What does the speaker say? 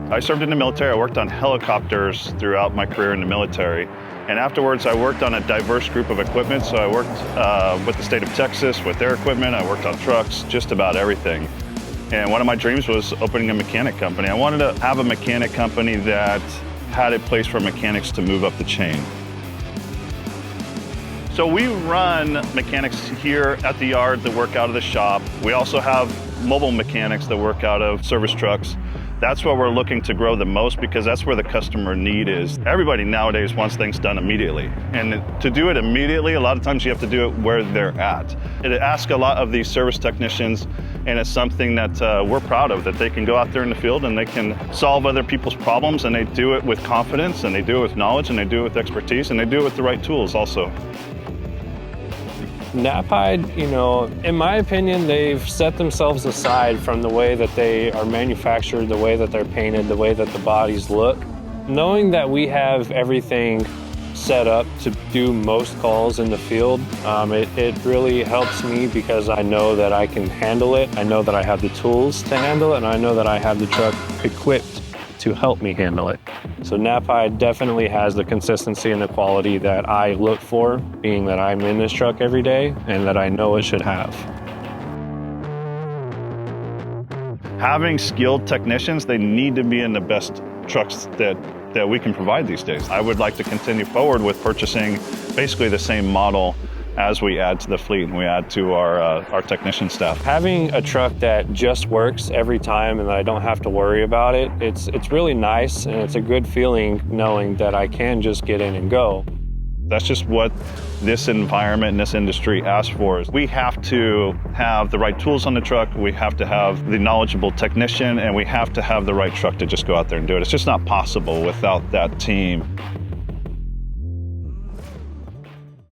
I served in the military. I worked on helicopters throughout my career in the military. And afterwards, I worked on a diverse group of equipment. So I worked with the state of Texas with their equipment. I worked on trucks, just about everything. And one of my dreams was opening a mechanic company. I wanted to have a mechanic company that had a place for mechanics to move up the chain. So we run mechanics here at the yard that work out of the shop. We also have mobile mechanics that work out of service trucks. That's what we're looking to grow the most because that's where the customer need is. Everybody nowadays wants things done immediately. And to do it immediately, a lot of times you have to do it where they're at. It asks a lot of these service technicians, and it's something that we're proud of, that they can go out there in the field and they can solve other people's problems, and they do it with confidence, and they do it with knowledge, and they do it with expertise, and they do it with the right tools also. Knapheide, in my opinion, they've set themselves aside from the way that they are manufactured, the way that they're painted, the way that the bodies look. Knowing that we have everything set up to do most calls in the field, it really helps me because I know that I can handle it. I know that I have the tools to handle it, and I know that I have the truck equipped to help me handle it. So Knapheide definitely has the consistency and the quality that I look for, being that I'm in this truck every day and that I know it should have. Having skilled technicians, they need to be in the best trucks that we can provide these days. I would like to continue forward with purchasing basically the same model as we add to the fleet and we add to our technician staff. Having a truck that just works every time and that I don't have to worry about it, it's really nice, and it's a good feeling knowing that I can just get in and go. That's just what this environment and this industry asks for. We have to have the right tools on the truck, we have to have the knowledgeable technician, and we have to have the right truck to just go out there and do it. It's just not possible without that team.